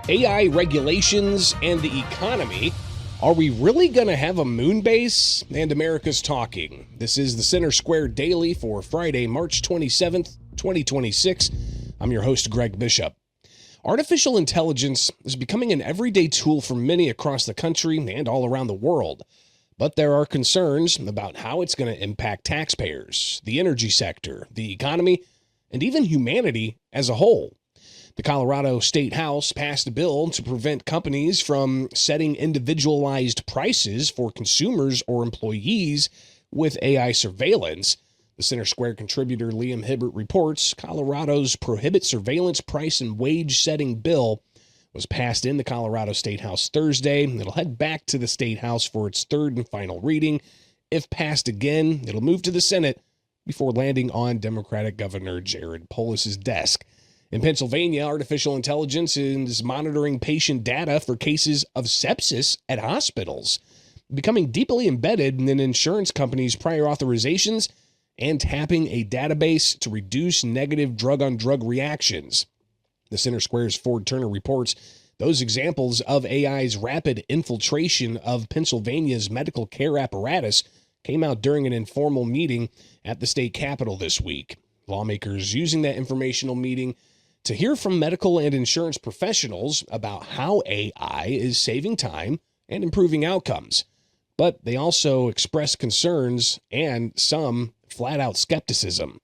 AI regulations and the economy. Are we really going to have a moon base? And America's talking. This is the Center Square Daily for Friday, March 27th, 2026. I'm your host, Greg Bishop. Artificial intelligence is becoming an everyday tool for many across the country and all around the world. But there are concerns about how it's going to impact taxpayers, the energy sector, the economy, and even humanity as a whole. The Colorado State House passed a bill to prevent companies from setting individualized prices for consumers or employees with AI surveillance. The Center Square contributor Liam Hibbert reports Colorado's Prohibit Surveillance Price and Wage Setting Bill was passed in the Colorado State House Thursday. It'll head back to the State House for its third and final reading. If passed again, it'll move to the Senate before landing on Democratic Governor Jared Polis's desk. In Pennsylvania, artificial intelligence is monitoring patient data for cases of sepsis at hospitals, becoming deeply embedded in insurance companies' prior authorizations and tapping a database to reduce negative drug-on-drug reactions. The Center Square's Ford Turner reports those examples of AI's rapid infiltration of Pennsylvania's medical care apparatus came out during an informal meeting at the state capitol this week. Lawmakers using that informational meeting to hear from medical and insurance professionals about how AI is saving time and improving outcomes. But they also express concerns and some flat-out skepticism.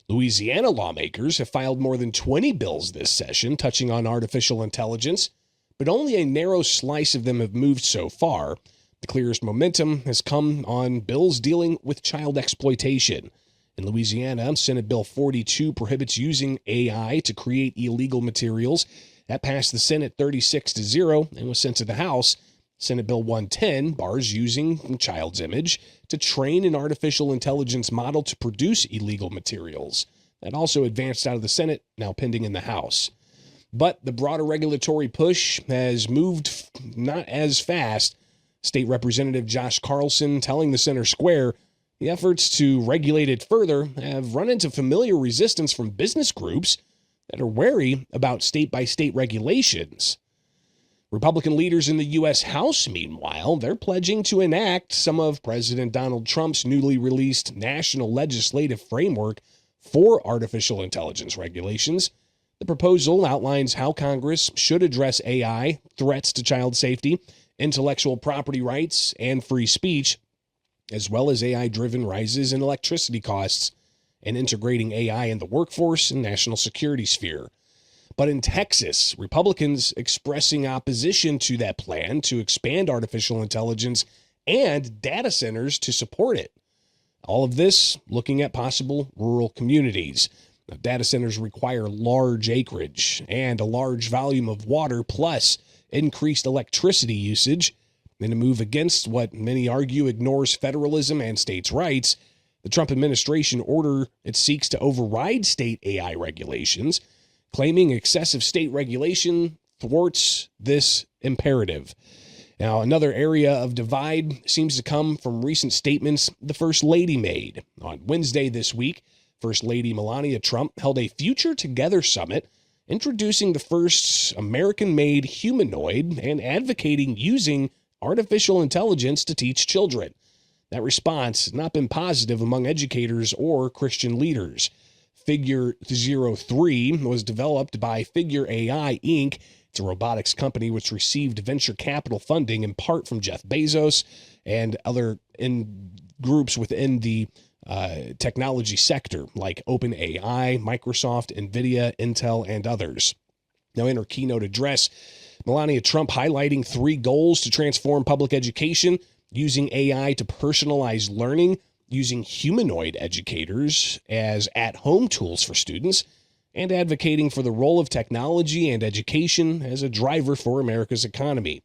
Louisiana lawmakers have filed more than 20 bills this session touching on artificial intelligence, but only a narrow slice of them have moved so far. The clearest momentum has come on bills dealing with child exploitation. In Louisiana, Senate Bill 42 prohibits using AI to create illegal materials. That passed the Senate 36-0 and was sent to the House. Senate Bill 110 bars using a child's image to train an artificial intelligence model to produce illegal materials. That also advanced out of the Senate, now pending in the House. But the broader regulatory push has moved not as fast. State Representative Josh Carlson telling the Center Square the efforts to regulate it further have run into familiar resistance from business groups that are wary about state-by-state regulations. Republican leaders in the U.S. House, meanwhile, they're pledging to enact some of President Donald Trump's newly released national legislative framework for artificial intelligence regulations. The proposal outlines how Congress should address AI, threats to child safety, intellectual property rights, and free speech, as well as AI-driven rises in electricity costs and integrating AI in the workforce and national security sphere. But in Texas, Republicans expressing opposition to that plan to expand artificial intelligence and data centers to support it. All of this looking at possible rural communities. Now, data centers require large acreage and a large volume of water, plus increased electricity usage. In a move against what many argue ignores federalism and states' rights, the Trump administration order it seeks to override state AI regulations, claiming excessive state regulation thwarts this imperative. Now, another area of divide seems to come from recent statements the First Lady made. On Wednesday this week, First Lady Melania Trump held a Future Together summit, introducing the first American-made humanoid and advocating using artificial intelligence to teach children. That response has not been positive among educators or Christian leaders. Figure 03 was developed by Figure AI, Inc. It's a robotics company which received venture capital funding in part from Jeff Bezos and other groups within the technology sector like OpenAI, Microsoft, NVIDIA, Intel, and others. Now, in her keynote address, Melania Trump highlighting 3 goals to transform public education, using AI to personalize learning, using humanoid educators as at-home tools for students, and advocating for the role of technology and education as a driver for America's economy.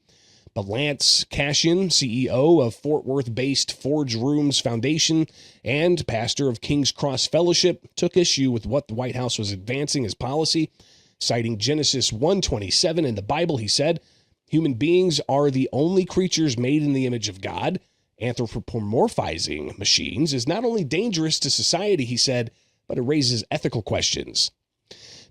But Lance Cashion, CEO of Fort Worth-based Forge Rooms Foundation and pastor of King's Cross Fellowship, took issue with what the White House was advancing as policy. Citing Genesis 1:27 in the Bible, he said, "Human beings are the only creatures made in the image of God. Anthropomorphizing machines is not only dangerous to society," he said, "but it raises ethical questions."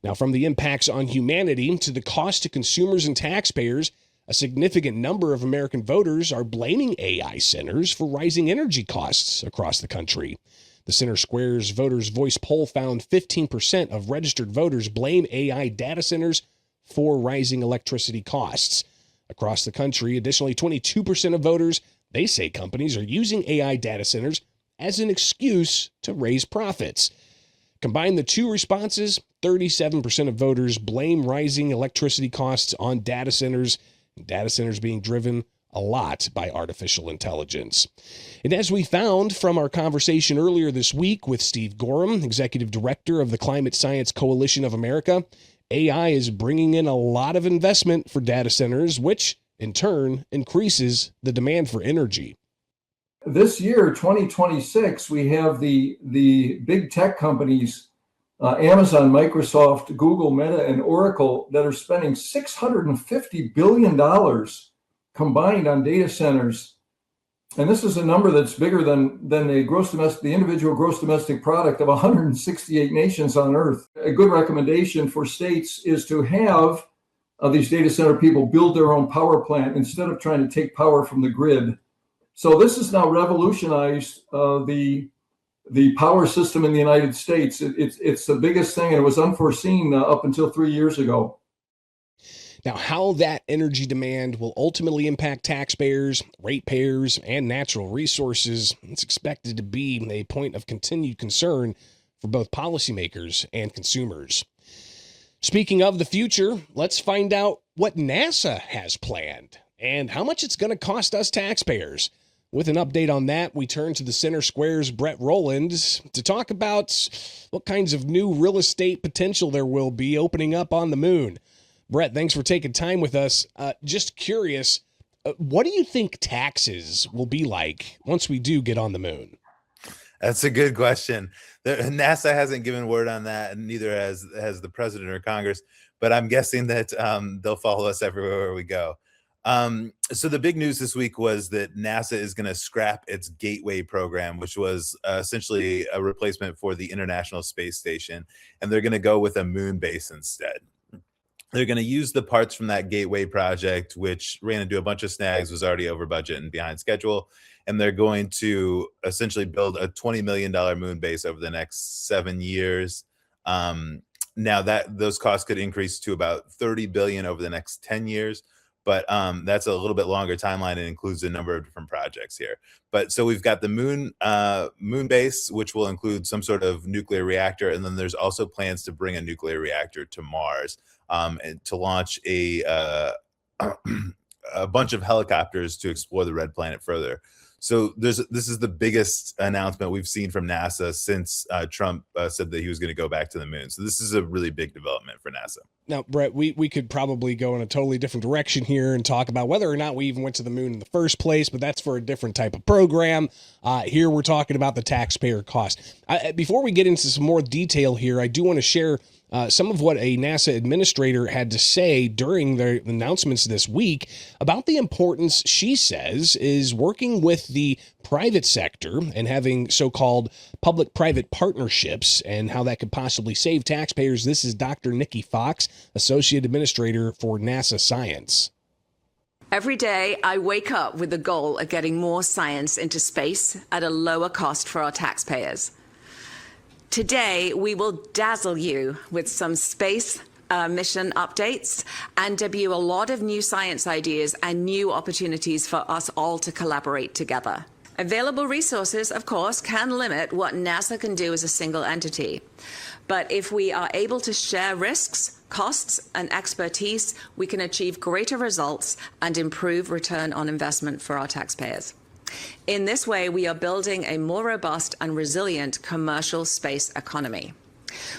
Now, from the impacts on humanity to the cost to consumers and taxpayers, a significant number of American voters are blaming AI centers for rising energy costs across the country. The Center Square's Voters' Voice poll found 15% of registered voters blame AI data centers for rising electricity costs. Across the country, additionally, 22% of voters, they say companies are using AI data centers as an excuse to raise profits. Combine the two responses, 37% of voters blame rising electricity costs on data centers being driven a lot by artificial intelligence. And as we found from our conversation earlier this week with Steve Gorham, Executive Director of the Climate Science Coalition of America, AI is bringing in a lot of investment for data centers, which in turn increases the demand for energy. This year, 2026, we have the big tech companies, Amazon, Microsoft, Google, Meta, and Oracle, that are spending $650 billion combined on data centers. And this is a number that's bigger than the individual gross domestic product of 168 nations on Earth. A good recommendation for states is to have these data center people build their own power plant instead of trying to take power from the grid. So this has now revolutionized the power system in the United States. It's the biggest thing, and it was unforeseen up until 3 years ago. Now, how that energy demand will ultimately impact taxpayers, ratepayers, and natural resources, it's expected to be a point of continued concern for both policymakers and consumers. Speaking of the future, let's find out what NASA has planned and how much it's going to cost us taxpayers. With an update on that, we turn to the Center Square's Brett Rowland to talk about what kinds of new real estate potential there will be opening up on the moon. Brett, thanks for taking time with us. Just curious, what do you think taxes will be like once we do get on the moon? That's a good question. NASA hasn't given word on that, and neither has the president or Congress, but I'm guessing that they'll follow us everywhere we go. So the big news this week was that NASA is going to scrap its Gateway program, which was essentially a replacement for the International Space Station, and they're going to go with a moon base instead. They're going to use the parts from that Gateway project, which ran into a bunch of snags, was already over budget and behind schedule, and they're going to essentially build a $20 million moon base over the next 7 years. Now that those costs could increase to about $30 billion over the next 10 years. But that's a little bit longer timeline and includes a number of different projects here. But so we've got the moon base, which will include some sort of nuclear reactor. And then there's also plans to bring a nuclear reactor to Mars and to launch a bunch of helicopters to explore the red planet further. So this is the biggest announcement we've seen from NASA since Trump said that he was going to go back to the moon. So this is a really big development for NASA. Now, Brett, we could probably go in a totally different direction here and talk about whether or not we even went to the moon in the first place, but that's for a different type of program. Here we're talking about the taxpayer cost. Before we get into some more detail here, I do want to share some of what a NASA administrator had to say during the announcements this week about the importance, she says, is working with the private sector and having so-called public-private partnerships and how that could possibly save taxpayers. This is Dr. Nikki Fox, Associate Administrator for NASA Science. Every day, I wake up with the goal of getting more science into space at a lower cost for our taxpayers. Today, we will dazzle you with some space mission updates and debut a lot of new science ideas and new opportunities for us all to collaborate together. Available resources, of course, can limit what NASA can do as a single entity. But if we are able to share risks, costs, and expertise, we can achieve greater results and improve return on investment for our taxpayers. In this way, we are building a more robust and resilient commercial space economy.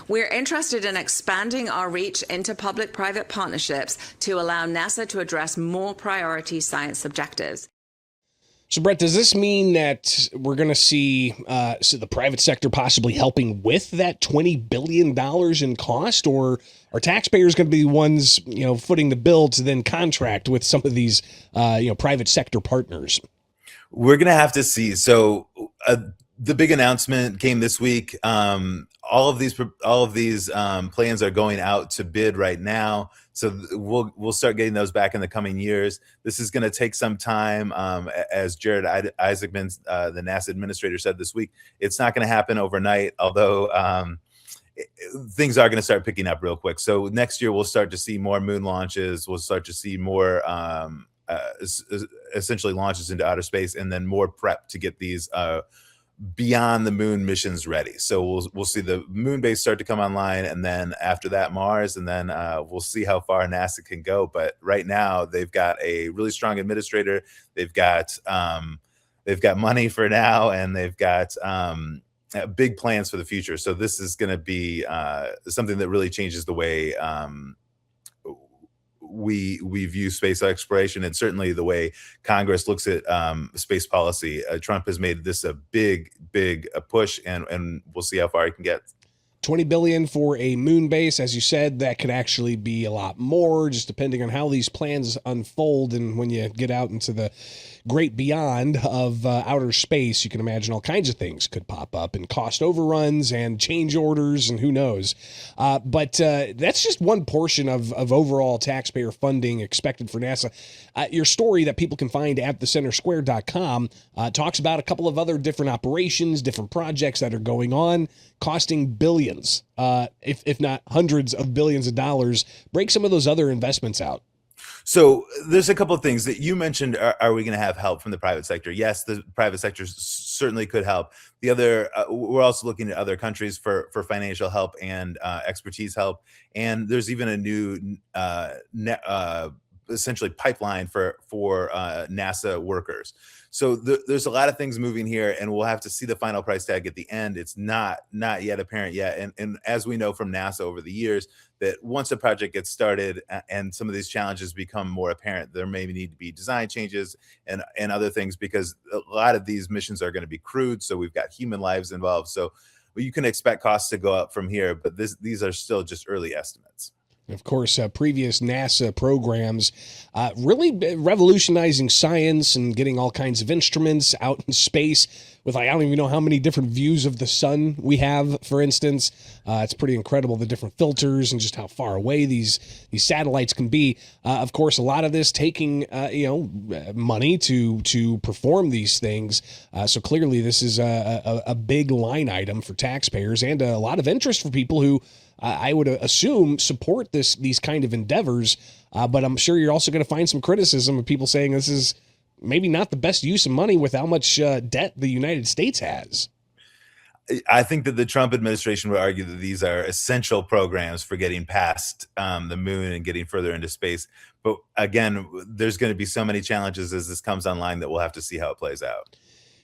We're interested in expanding our reach into public-private partnerships to allow NASA to address more priority science objectives. So, Brett, does this mean that we're going to see the private sector possibly helping with that $20 billion in cost, or are taxpayers going to be the ones, footing the bill to then contract with some of these, private sector partners? We're going to have to see. So the big announcement came this week. all of these plans are going out to bid right now. So we'll start getting those back in the coming years. This is going to take some time. As Jared Isaacman, the NASA administrator, said this week, it's not going to happen overnight, although things are going to start picking up real quick. So next year we'll start to see more moon launches. We'll start to see more essentially launches into outer space, and then more prep to get these beyond the moon missions ready. So we'll see the moon base start to come online, and then after that Mars, and then we'll see how far NASA can go. But right now they've got a really strong administrator. They've got money for now, and they've got big plans for the future. So this is going to be something that really changes the way we view space exploration, and certainly the way Congress looks at space policy. Trump has made this a big push, and we'll see how far he can get. $20 billion for a moon base. As you said, that could actually be a lot more, just depending on how these plans unfold. And when you get out into the great beyond of outer space, you can imagine all kinds of things could pop up, and cost overruns and change orders, and who knows. But that's just one portion of overall taxpayer funding expected for NASA. Your story that people can find at thecentersquare.com talks about a couple of other different operations, different projects that are going on, costing billions, if not hundreds of billions of dollars. Break some of those other investments out. So there's a couple of things that you mentioned. Are we going to have help from the private sector? Yes, the private sector certainly could help. The other, we're also looking at other countries for financial help and expertise help. And there's even a new essentially pipeline for NASA workers. So there's a lot of things moving here, and we'll have to see the final price tag at the end. It's not yet apparent yet. And as we know from NASA over the years, that once a project gets started and some of these challenges become more apparent, there may need to be design changes and other things, because a lot of these missions are going to be crewed. So we've got human lives involved. So you can expect costs to go up from here, but these are still just early estimates. Of course, previous NASA programs really revolutionizing science and getting all kinds of instruments out in space with, I don't even know how many different views of the sun we have, for instance. It's pretty incredible, the different filters and just how far away these satellites can be. Of course, a lot of this taking money to perform these things. So clearly this is a big line item for taxpayers, and a lot of interest for people who I would assume support these kind of endeavors, but I'm sure you're also going to find some criticism of people saying this is maybe not the best use of money with how much debt the United States has. I think that the Trump administration would argue that these are essential programs for getting past the moon and getting further into space. But again, there's going to be so many challenges as this comes online that we'll have to see how it plays out.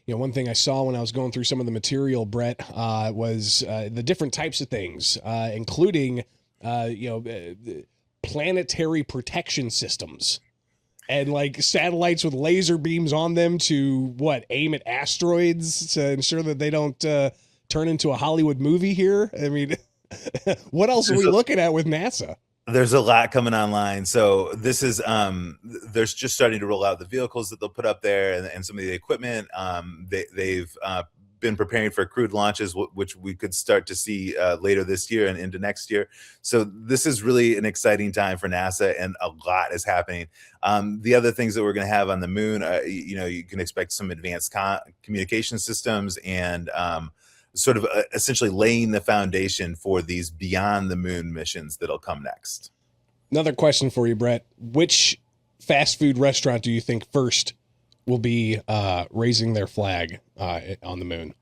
You know, one thing I saw when I was going through some of the material, Brett, was the different types of things, including, planetary protection systems and like satellites with laser beams on them to aim at asteroids to ensure that they don't turn into a Hollywood movie here. I mean, what else are we looking at with NASA? There's a lot coming online. So this is, there's just starting to roll out the vehicles that they'll put up there and some of the equipment. They've been preparing for crewed launches, which we could start to see later this year and into next year. So this is really an exciting time for NASA, and a lot is happening. The other things that we're going to have on the moon, you can expect some advanced communication systems and sort of essentially laying the foundation for these beyond the moon missions that'll come next. Another question for you, Brett. Which fast food restaurant do you think first will be raising their flag on the moon?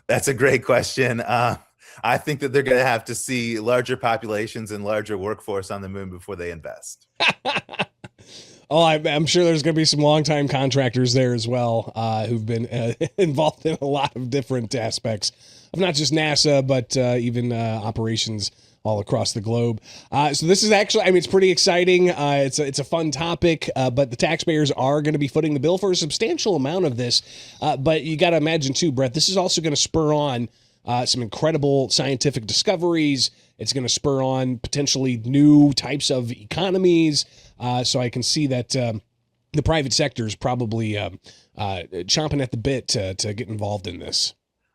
That's a great question. I think that they're going to have to see larger populations and larger workforce on the moon before they invest. Oh, I'm sure there's going to be some longtime contractors there as well who've been involved in a lot of different aspects of not just NASA, but even operations all across the globe. So this is actually, it's pretty exciting. It's a fun topic, but the taxpayers are going to be footing the bill for a substantial amount of this. But you got to imagine too, Brett, this is also going to spur on some incredible scientific discoveries. It's going to spur on potentially new types of economies. So I can see that the private sector is probably chomping at the bit to get involved in this.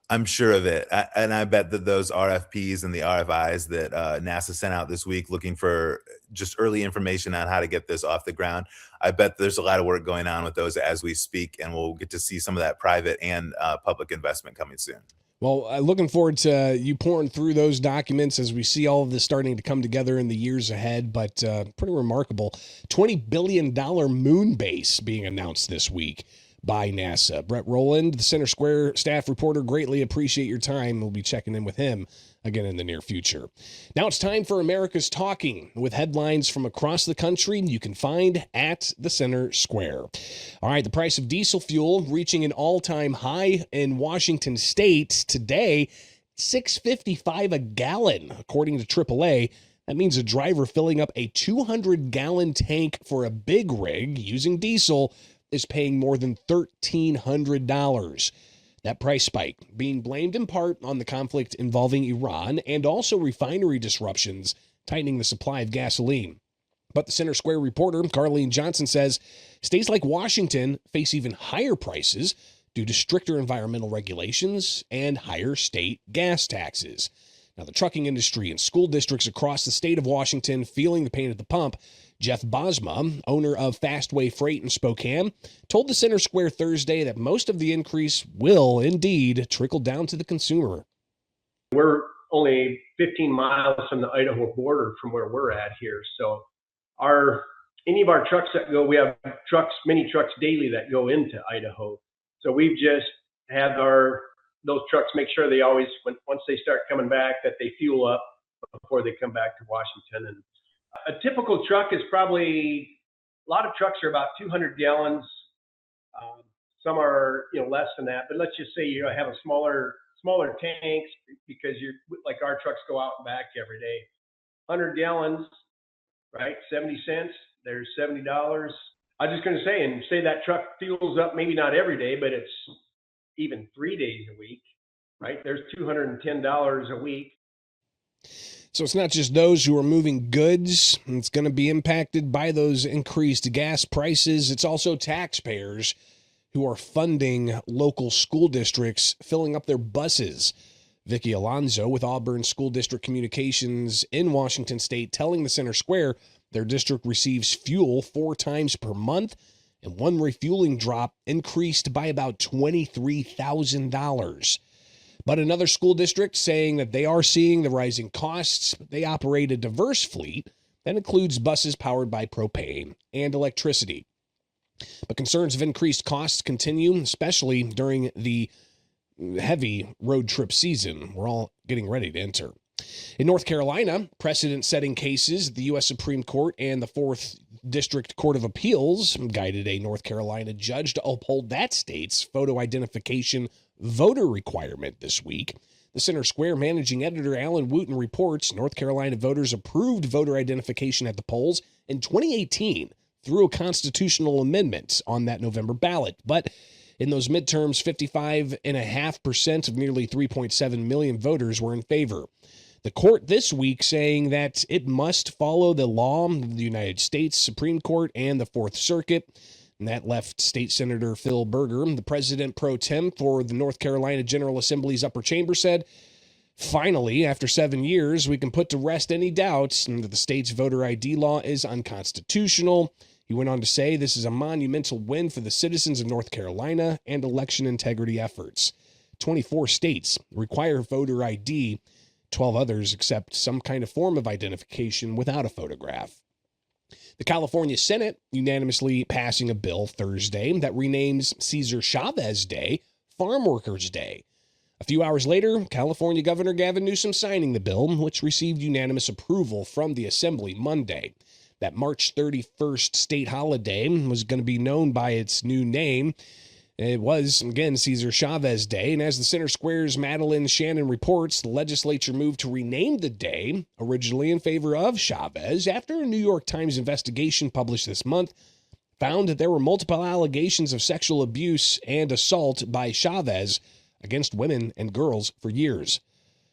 I'm sure of it. And I bet that those RFPs and the RFIs that NASA sent out this week looking for just early information on how to get this off the ground, I bet there's a lot of work going on with those as we speak, and we'll get to see some of that private and public investment coming soon. Well, looking forward to you pouring through those documents as we see all of this starting to come together in the years ahead, but pretty remarkable. $20 billion moon base being announced this week by NASA. Brett Rowland, the Center Square staff reporter, greatly appreciate your time. We'll be checking in with him again in the near future. Now it's time for America's Talking, with headlines from across the country you can find at the Center Square. All right, the price of diesel fuel reaching an all-time high in Washington State today, $6.55 a gallon, according to AAA. That means a driver filling up a 200-gallon tank for a big rig using diesel is paying more than $1,300. That price spike being blamed in part on the conflict involving Iran and also refinery disruptions, tightening the supply of gasoline. But the Center Square reporter, Carlene Johnson, says states like Washington face even higher prices due to stricter environmental regulations and higher state gas taxes. Now, the trucking industry and school districts across the state of Washington feeling the pain at the pump. Jeff Bosma, owner of Fastway Freight in Spokane, told the Center Square Thursday that most of the increase will indeed trickle down to the consumer. We're only 15 miles from the Idaho border from where we're at here. So any of our trucks that go, we have many trucks daily that go into Idaho. So we've just had those trucks make sure they always, once they start coming back, that they fuel up before they come back to Washington. And a typical truck is probably, a lot of trucks are about 200 gallons. Some are, less than that, but let's just say you have a smaller tanks because like our trucks go out and back every day. 100 gallons, right? 70 cents. There's $70. I was just going to say that truck fuels up, maybe not every day, but it's even 3 days a week, right? There's $210 a week. So it's not just those who are moving goods. It's going to be impacted by those increased gas prices. It's also taxpayers who are funding local school districts, filling up their buses. Vicki Alonzo with Auburn School District Communications in Washington State telling the Center Square their district receives fuel 4 times per month, and one refueling drop increased by about $23,000. But another school district saying that they are seeing the rising costs. They operate a diverse fleet that includes buses powered by propane and electricity. But concerns of increased costs continue, especially during the heavy road trip season we're all getting ready to enter. In North Carolina, precedent-setting cases, the U.S. Supreme Court and the 4th District Court of Appeals guided a North Carolina judge to uphold that state's photo identification voter requirement this week. The Center Square managing editor Alan Wooten reports North Carolina voters approved voter identification at the polls in 2018 through a constitutional amendment on that November ballot. But in those midterms, 55.5% of nearly 3.7 million voters were in favor. The court this week saying that it must follow the law of the United States Supreme Court and the 4th Circuit. And that left State Senator Phil Berger, the president pro tem for the North Carolina General Assembly's upper chamber, said, finally, after 7 years, we can put to rest any doubts that the state's voter ID law is unconstitutional. He went on to say this is a monumental win for the citizens of North Carolina and election integrity efforts. 24 states require voter ID. 12 others accept some kind of form of identification without a photograph. The California Senate unanimously passing a bill Thursday that renames Cesar Chavez Day Farm Workers Day. A few hours later, California Governor Gavin Newsom signing the bill, which received unanimous approval from the Assembly Monday. That March 31st state holiday was going to be known by its new name. It was, again, Cesar Chavez Day, and as the Center Square's Madeline Shannon reports, the legislature moved to rename the day, originally in favor of Chavez, after a New York Times investigation published this month found that there were multiple allegations of sexual abuse and assault by Chavez against women and girls for years.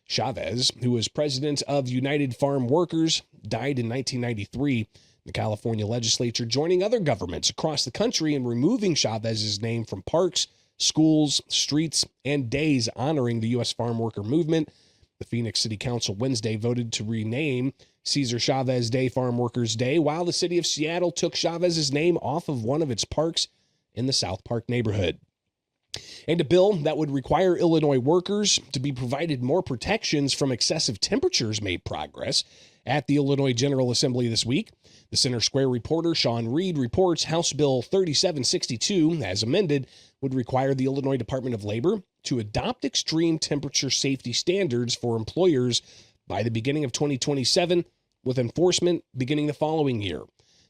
Chavez, who was president of United Farm Workers, died in 1993. The California legislature joining other governments across the country in removing Chavez's name from parks, schools, streets, and days honoring the U.S. farm worker movement. The Phoenix City Council Wednesday voted to rename Cesar Chavez Day Farm Workers Day, while the city of Seattle took Chavez's name off of one of its parks in the South Park neighborhood. And a bill that would require Illinois workers to be provided more protections from excessive temperatures made progress at the Illinois General Assembly this week. The Center Square reporter Sean Reed reports House Bill 3762, as amended, would require the Illinois Department of Labor to adopt extreme temperature safety standards for employers by the beginning of 2027, with enforcement beginning the following year.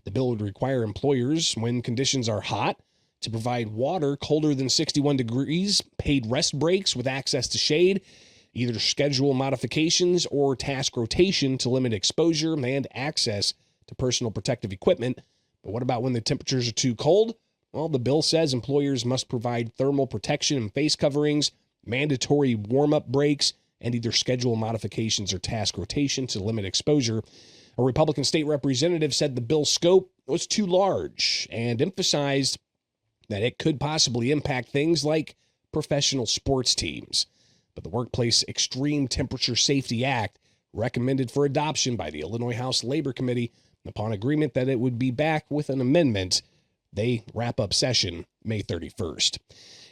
The bill would require employers, when conditions are hot, to provide water colder than 61 degrees, paid rest breaks with access to shade, either schedule modifications or task rotation to limit exposure and access to personal protective equipment. But what about when the temperatures are too cold? Well, the bill says employers must provide thermal protection and face coverings, mandatory warm-up breaks, and either schedule modifications or task rotation to limit exposure. A Republican state representative said the bill's scope was too large and emphasized that it could possibly impact things like professional sports teams. But the Workplace Extreme Temperature Safety Act recommended for adoption by the Illinois House Labor Committee upon agreement that it would be back with an amendment. They wrap up session May 31st.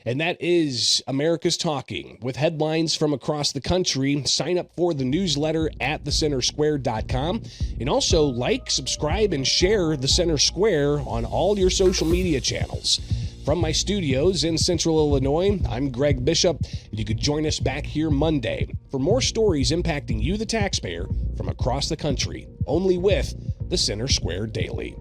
And that is America's Talking, with headlines from across the country. Sign up for the newsletter at thecentersquare.com. And also like, subscribe, and share The Center Square on all your social media channels. From my studios in Central Illinois, I'm Greg Bishop, and you could join us back here Monday for more stories impacting you, the taxpayer, from across the country, only with The Center Square Daily.